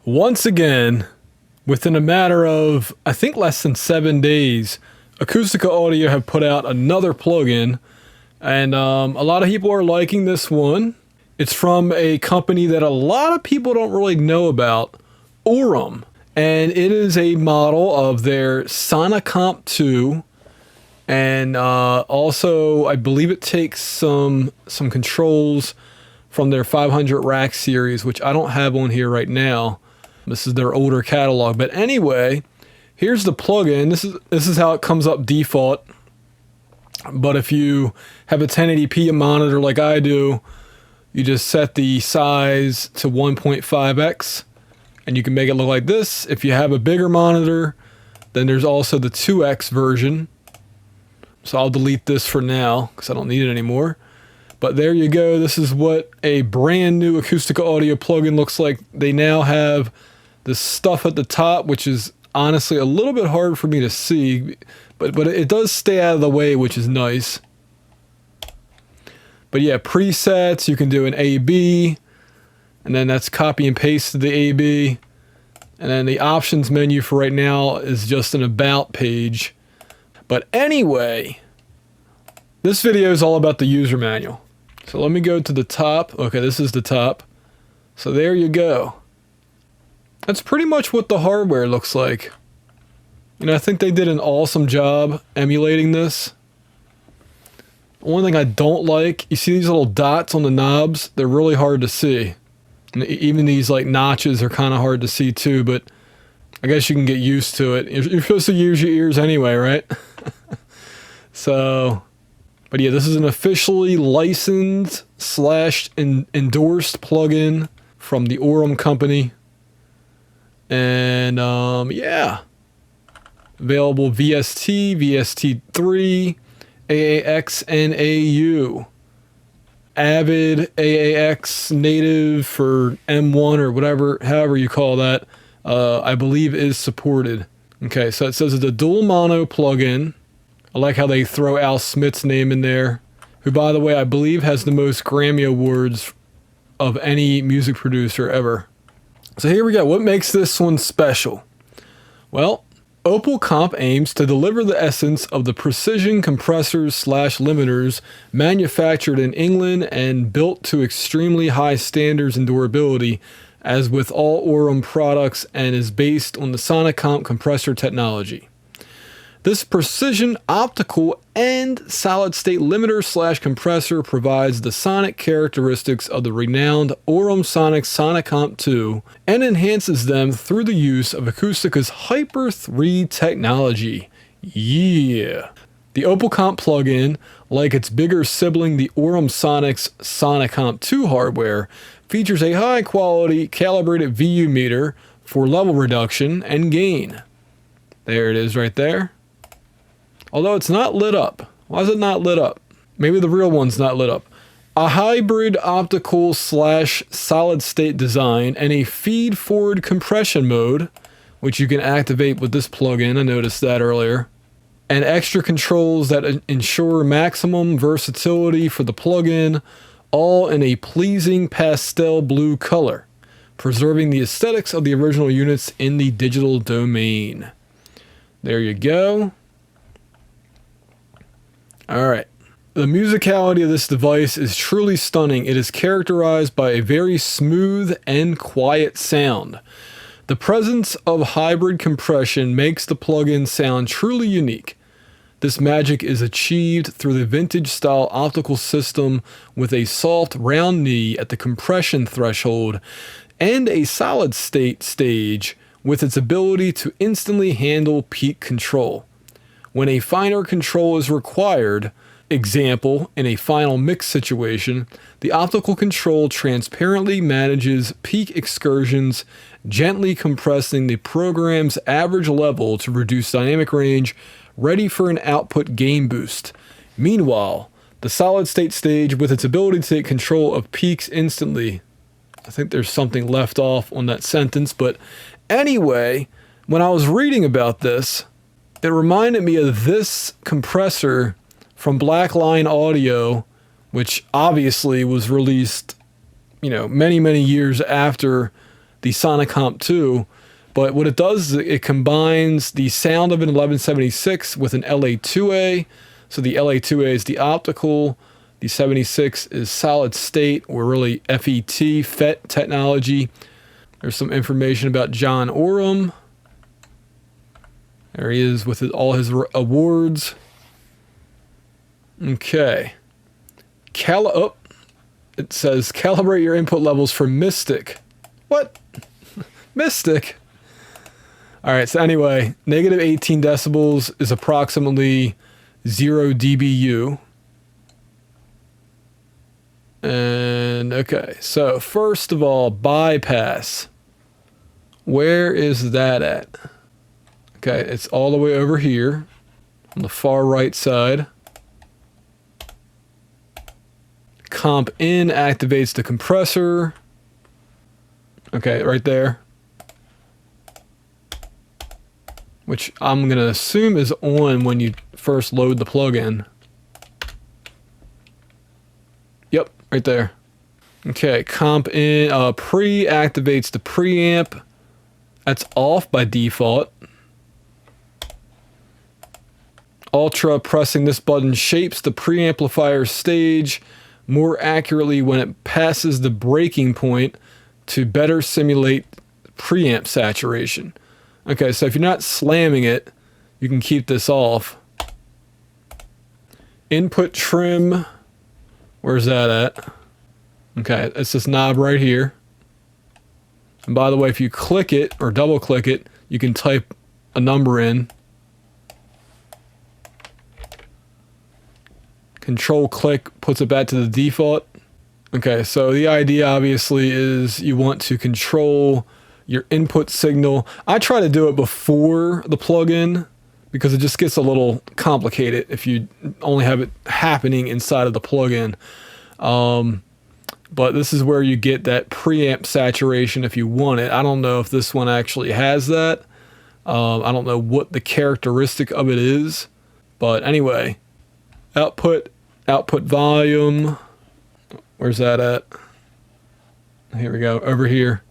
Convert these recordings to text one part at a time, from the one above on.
Once again, within a matter of, I think, less than 7 days, Acustica Audio have put out another plugin, and a lot of people are liking this one. It's from a company that a lot of people don't really know about, Oram, and it is a model of their Sonicomp 2, and also I believe it takes some controls from their 500 rack series, which I don't have on here right now. This is their older catalog. But anyway, here's the plugin. This is how it comes up default. But if you have a 1080p monitor like I do, you just set the size to 1.5x and you can make it look like this. If you have a bigger monitor, then there's also the 2x version. So I'll delete this for now because I don't need it anymore. But there you go. This is what a brand new Acustica Audio plugin looks like. They now have this stuff at the top, which is honestly a little bit hard for me to see, but it does stay out of the way, which is nice. But yeah, presets, you can do an A/B, and then that's copy and paste to the A/B. And then the options menu for right now is just an about page. But anyway, this video is all about the user manual. So let me go to the top. Okay, this is the top. So there you go. That's pretty much what the hardware looks like. You know, I think they did an awesome job emulating this. One thing I don't like, you see these little dots on the knobs? They're really hard to see. And even these like notches are kind of hard to see too, but I guess you can get used to it. You're supposed to use your ears anyway, right? So, but yeah, this is an officially licensed / endorsed plugin from the Oram company. And yeah, available VST, VST3, AAX, and AU. Avid, AAX, native for M1 or whatever, however you call that, I believe is supported. Okay, so it says it's a dual mono plugin. I like how they throw Al Smith's name in there, who, by the way, I believe has the most Grammy Awards of any music producer ever. So here we go. What makes this one special? Well, OpalComp aims to deliver the essence of the precision compressors / limiters manufactured in England and built to extremely high standards and durability, as with all Oram products, and is based on the Sonicomp compressor technology. This precision optical and solid-state limiter / compressor provides the sonic characteristics of the renowned Oram Sonicomp 2 and enhances them through the use of Acustica's Hyper 3 technology. Yeah! The OpalComp plugin, like its bigger sibling the Oram Sonic's Sonicomp 2 hardware, features a high-quality calibrated VU meter for level reduction and gain. There it is right there. Although it's not lit up. Why is it not lit up? Maybe the real one's not lit up. A hybrid optical / solid state design and a feed forward compression mode, which you can activate with this plugin. I noticed that earlier. And extra controls that ensure maximum versatility for the plugin, all in a pleasing pastel blue color, preserving the aesthetics of the original units in the digital domain. There you go. Alright, the musicality of this device is truly stunning. It is characterized by a very smooth and quiet sound. The presence of hybrid compression makes the plugin sound truly unique. This magic is achieved through the vintage-style optical system with a soft round knee at the compression threshold and a solid-state stage with its ability to instantly handle peak control. When a finer control is required, example, in a final mix situation, the optical control transparently manages peak excursions, gently compressing the program's average level to reduce dynamic range, ready for an output gain boost. Meanwhile, the solid-state stage, with its ability to take control of peaks instantly. I think there's something left off on that sentence, but anyway, when I was reading about this, it reminded me of this compressor from Blackline Audio, which obviously was released, you know, many, many years after the Sonicomp 2. But what it does is it combines the sound of an 1176 with an LA2A. So the LA2A is the optical, the 76 is solid state, or really FET technology. There's some information about John Oram. There he is with all his awards. Okay. It says calibrate your input levels for Mystic. What? Mystic? All right, so anyway, negative 18 decibels is approximately 0 dBu. And okay, so first of all, bypass. Where is that at? Okay, it's all the way over here on the far right side. Comp in activates the compressor. Okay, right there. Which I'm going to assume is on when you first load the plugin. Yep, right there. Okay, comp in, pre-activates the preamp. That's off by default. Ultra, pressing this button shapes the preamplifier stage more accurately when it passes the breaking point to better simulate preamp saturation. Okay, so if you're not slamming it, you can keep this off. Input trim, where's that at? Okay, it's this knob right here. And by the way, if you click it or double click it, you can type a number in. Control click puts it back to the default. Okay, so the idea obviously is you want to control your input signal. I try to do it before the plugin because it just gets a little complicated if you only have it happening inside of the plugin. But this is where you get that preamp saturation if you want it. I don't know if this one actually has that. I don't know what the characteristic of it is. But anyway, output volume. Where's that at? Here we go, over here.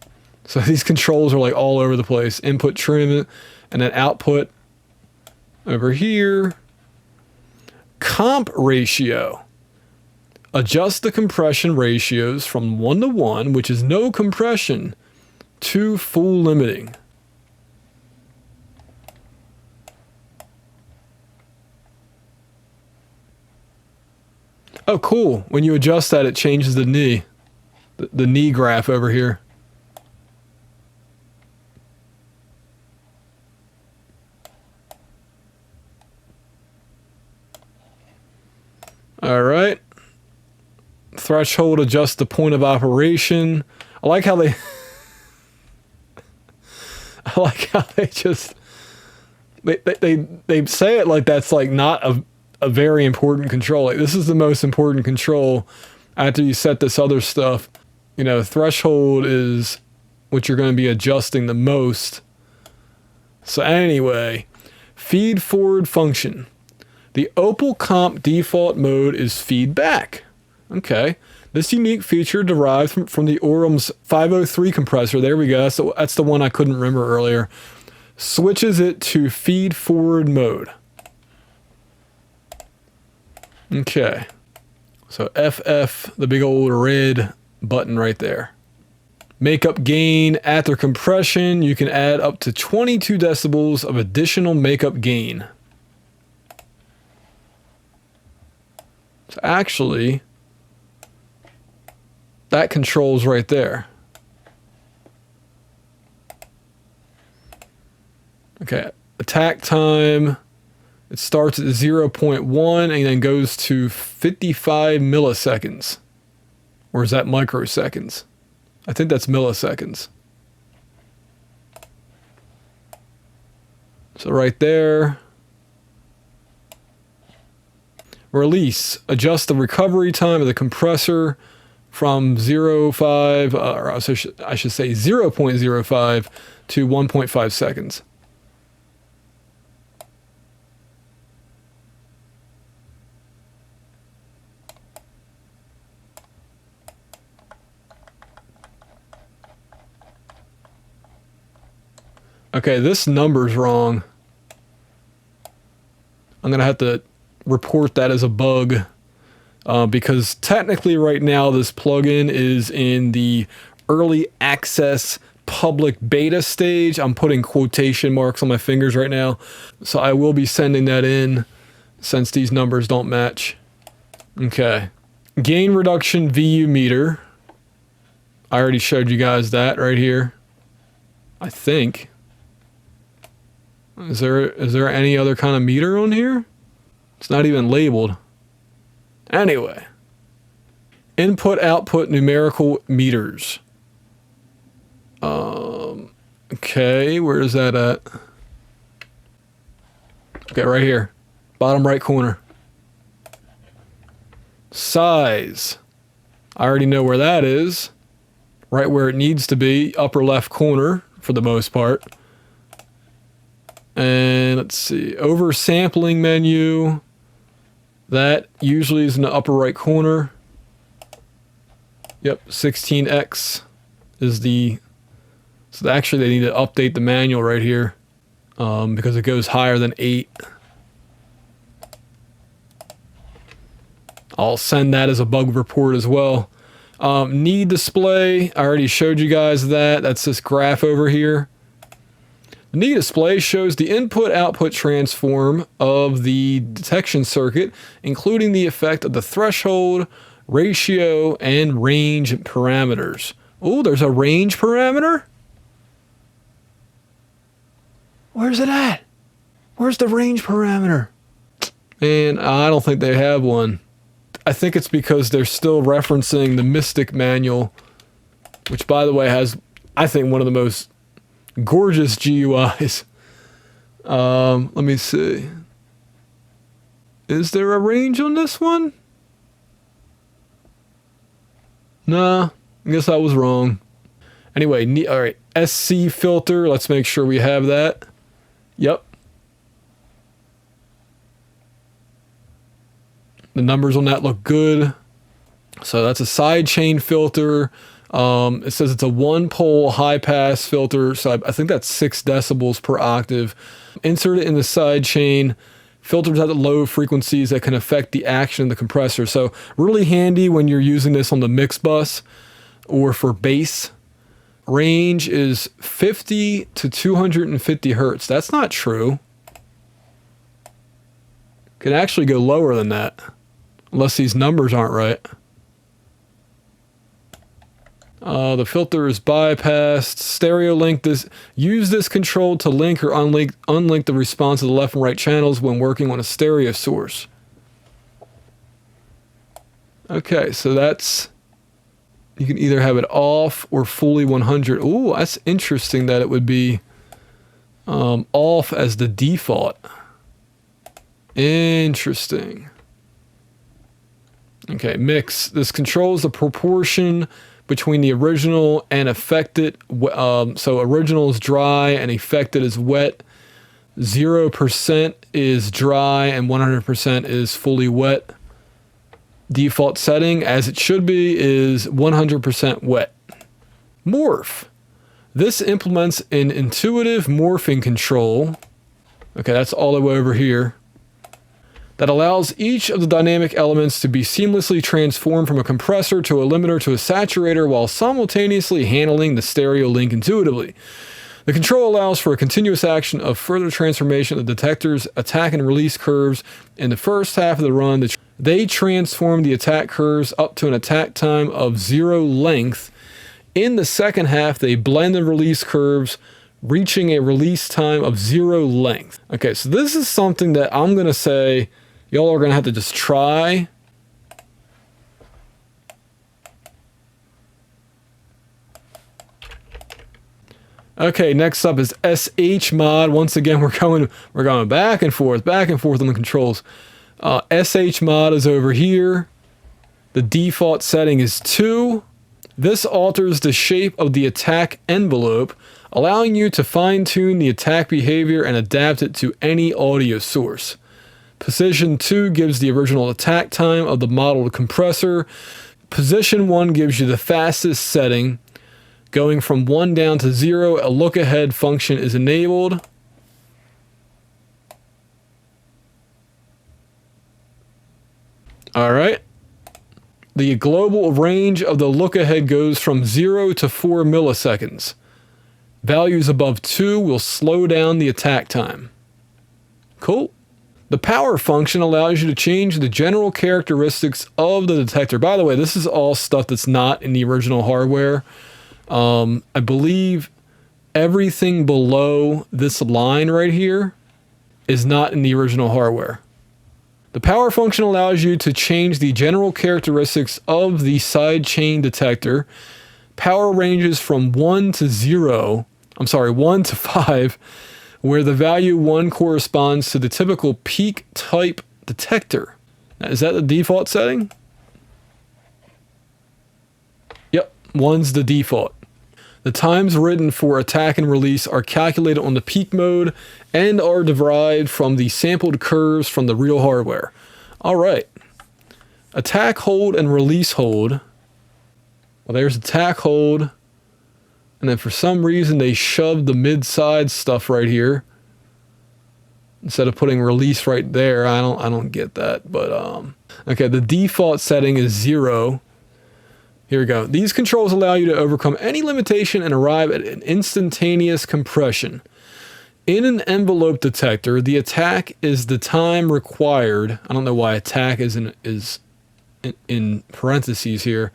So these controls are like all over the place. Input trim, and then output over here. Comp ratio. Adjust the compression ratios from 1:1, which is no compression, to full limiting. Oh, cool. When you adjust that, it changes the knee. The knee graph over here. All right. Threshold adjusts the point of operation. I like how they just they say it like that's like not a very important control. Like, this is the most important control after you set this other stuff. You know, threshold is what you're going to be adjusting the most. So anyway, feed forward function. The OpalComp default mode is feedback. Okay. This unique feature derived from the Oram's 503 compressor. There we go. So that's the one I couldn't remember earlier. Switches it to feed forward mode. Okay. So FF, the big old red button right there. Makeup gain. After compression, you can add up to 22 decibels of additional makeup gain. So actually, that controls right there. Okay, attack time. It starts at 0.1 and then goes to 55 milliseconds. Or is that microseconds? I think that's milliseconds. So right there. Release. Adjust the recovery time of the compressor from 0.5, or I should say 0.05 to 1.5 seconds. Okay, this number's wrong. I'm going to have to report that as a bug because technically right now this plugin is in the early access public beta stage. I'm putting quotation marks on my fingers right now. So I will be sending that in since these numbers don't match. Okay. Gain reduction VU meter. I already showed you guys that right here. I think. Is there any other kind of meter on here? It's not even labeled. Anyway. Input-output numerical meters. Okay, where is that at? Okay, right here. Bottom right corner. Size. I already know where that is. Right where it needs to be. Upper left corner, for the most part. And let's see. Oversampling menu. That usually is in the upper right corner. Yep, 16x is the... So actually they need to update the manual right here because it goes higher than 8. I'll send that as a bug report as well. Need display, I already showed you guys that. That's this graph over here. The need display shows the input-output transform of the detection circuit, including the effect of the threshold, ratio, and range parameters. Oh, there's a range parameter? Where's it at? Where's the range parameter? And I don't think they have one. I think it's because they're still referencing the Mystic manual, which, by the way, has, I think, one of the most gorgeous GUIs. Let me see. Is there a range on this one? Nah, I guess I was wrong. Anyway, all right, SC filter. Let's make sure we have that. Yep. The numbers on that look good. So that's a sidechain filter. It says it's a one-pole high-pass filter. So I think that's 6 decibels per octave. Insert it in the sidechain. Filters at the low frequencies that can affect the action of the compressor. So really handy when you're using this on the mix bus or for bass. Range is 50 to 250 hertz. That's not true. Could actually go lower than that, unless these numbers aren't right. The filter is bypassed. Stereo link this. Use this control to link or unlink the response of the left and right channels when working on a stereo source. Okay, so that's... You can either have it off or fully 100. Ooh, that's interesting that it would be off as the default. Interesting. Okay, mix. This controls the proportion between the original and affected. So original is dry and affected is wet. 0% is dry and 100% is fully wet. Default setting, as it should be, is 100% wet. Morph. This implements an intuitive morphing control. Okay, that's all the way over here. That allows each of the dynamic elements to be seamlessly transformed from a compressor to a limiter to a saturator while simultaneously handling the stereo link intuitively. The control allows for a continuous action of further transformation of the detector's attack and release curves. In the first half of the run, they transform the attack curves up to an attack time of 0 length. In the second half, they blend the release curves, reaching a release time of 0 length. Okay, so this is something that I'm going to say y'all are going to have to just try. Okay, next up is SH mod. Once again, we're going back and forth on the controls. SH mod is over here. The default setting is 2. This alters the shape of the attack envelope, allowing you to fine-tune the attack behavior and adapt it to any audio source. Position 2 gives the original attack time of the modeled compressor. Position 1 gives you the fastest setting. Going from 1 down to 0, a look ahead function is enabled. All right. The global range of the look ahead goes from 0 to 4 milliseconds. Values above 2 will slow down the attack time. Cool. The power function allows you to change the general characteristics of the detector. By the way, this is all stuff that's not in the original hardware. I believe everything below this line right here is not in the original hardware. The power function allows you to change the general characteristics of the sidechain detector. Power ranges from 1 to 5, where the value 1 corresponds to the typical peak type detector. Now, is that the default setting? Yep, 1's the default. The times written for attack and release are calculated on the peak mode and are derived from the sampled curves from the real hardware. All right. Attack hold and release hold. Well, there's attack hold. And then for some reason they shoved the mid-side stuff right here instead of putting release right there. I don't get that, but okay, the default setting is 0. Here we go. These controls allow you to overcome any limitation and arrive at an instantaneous compression. In an envelope detector, the attack is the time required. I don't know why attack is in parentheses here.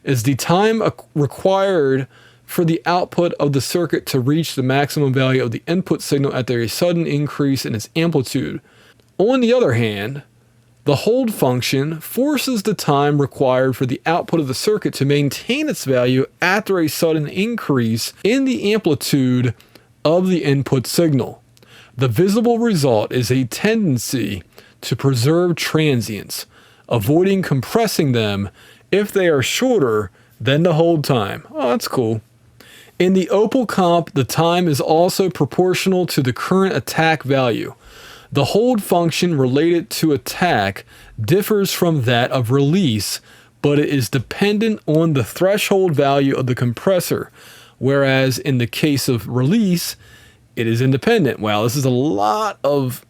Is the time required for the output of the circuit to reach the maximum value of the input signal after a sudden increase in its amplitude. On the other hand, the hold function forces the time required for the output of the circuit to maintain its value after a sudden increase in the amplitude of the input signal. The visible result is a tendency to preserve transients, avoiding compressing them if they are shorter than the hold time. Oh, that's cool. In the OpalComp, the time is also proportional to the current attack value. The hold function related to attack differs from that of release, but it is dependent on the threshold value of the compressor, whereas in the case of release, it is independent. Wow, this is a lot of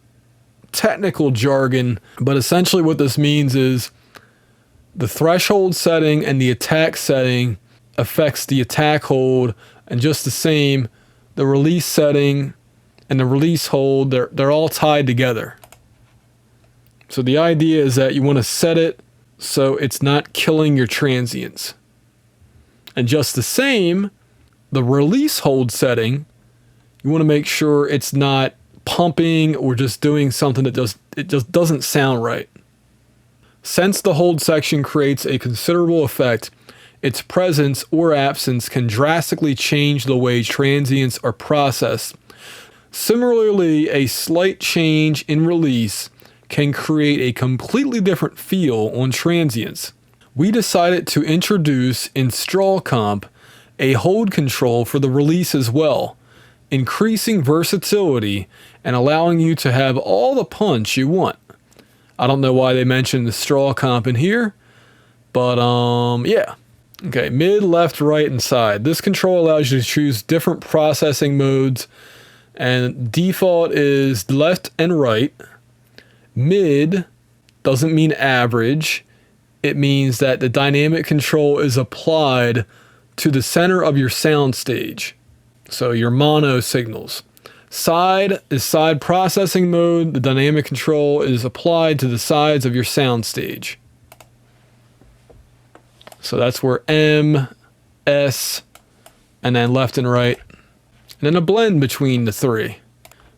technical jargon, but essentially what this means is the threshold setting and the attack setting affects the attack hold, and just the same, the release setting and the release hold, they're all tied together. So the idea is that you want to set it so it's not killing your transients. And just the same, the release hold setting, you want to make sure it's not pumping or just doing something that just doesn't sound right. Since the hold section creates a considerable effect, its presence or absence can drastically change the way transients are processed. Similarly, a slight change in release can create a completely different feel on transients. We decided to introduce in RealHomeRecording a hold control for the release as well, increasing versatility and allowing you to have all the punch you want. I don't know why they mentioned the RealHomeRecording in here, but yeah. Okay, mid, left, right, and side. This control allows you to choose different processing modes, and default is left and right. Mid doesn't mean average. It means that the dynamic control is applied to the center of your sound stage, so your mono signals. Side is side processing mode. The dynamic control is applied to the sides of your sound stage. So that's where M, S, and then left and right, and then a blend between the three.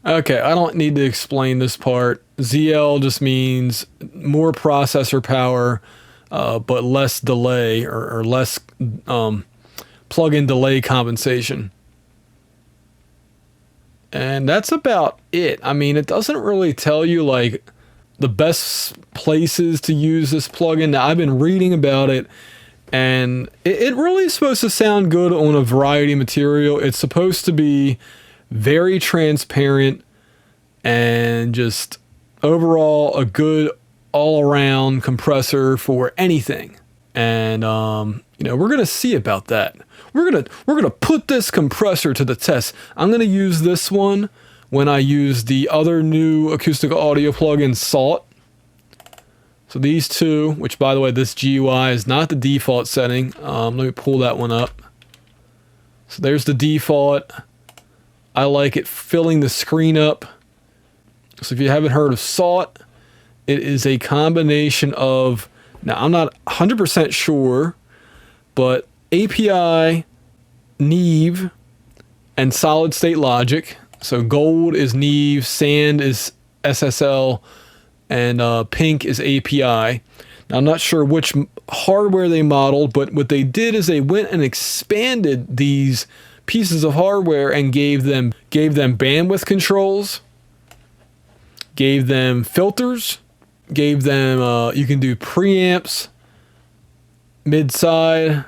Okay, I don't need to explain this part. ZL just means more processor power, but less delay or less plug-in delay compensation. And that's about it. I mean, it doesn't really tell you like the best places to use this plugin. Now, I've been reading about it, and it really is supposed to sound good on a variety of material. It's supposed to be very transparent and just overall a good all-around compressor for anything. And you know, we're gonna see about that. We're gonna put this compressor to the test. I'm gonna use this one when I use the other new Acustica Audio plugin, Salt. So these two, which by the way, this GUI is not the default setting. Let me pull that one up. So there's the default. I like it filling the screen up. So if you haven't heard of Salt, it is a combination of, now I'm not 100% sure, but API, Neve, and solid state logic. So gold is Neve, sand is SSL, and pink is API. Now, I'm not sure which hardware they modeled, but what they did is they went and expanded these pieces of hardware and gave them bandwidth controls, gave them filters, gave them you can do preamps, mid-side,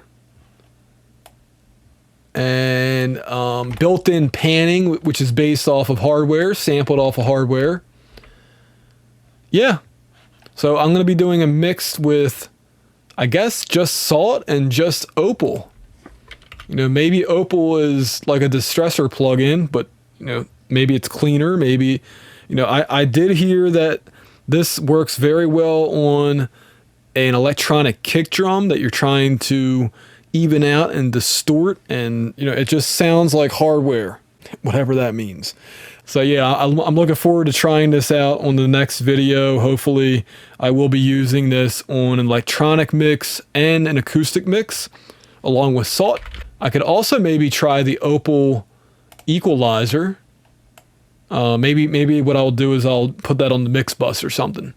and built-in panning, which is based off of hardware, sampled off of hardware. Yeah. So I'm going to be doing a mix with, I guess, just Salt and just Opal. You know, maybe Opal is like a distressor plugin, but, you know, maybe it's cleaner. Maybe, you know, I did hear that this works very well on an electronic kick drum that you're trying to even out and distort. And, you know, it just sounds like hardware, whatever that means. So yeah, I'm looking forward to trying this out on the next video. Hopefully I will be using this on an electronic mix and an acoustic mix along with Salt. I could also maybe try the Opal equalizer. Maybe what I'll do is I'll put that on the mix bus or something.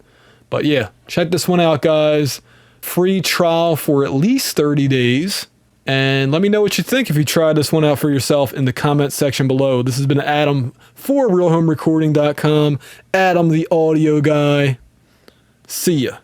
But yeah, check this one out, guys. Free trial for at least 30 days. And let me know what you think if you try this one out for yourself in the comment section below. This has been Adam for RealHomeRecording.com. Adam, the audio guy. See ya.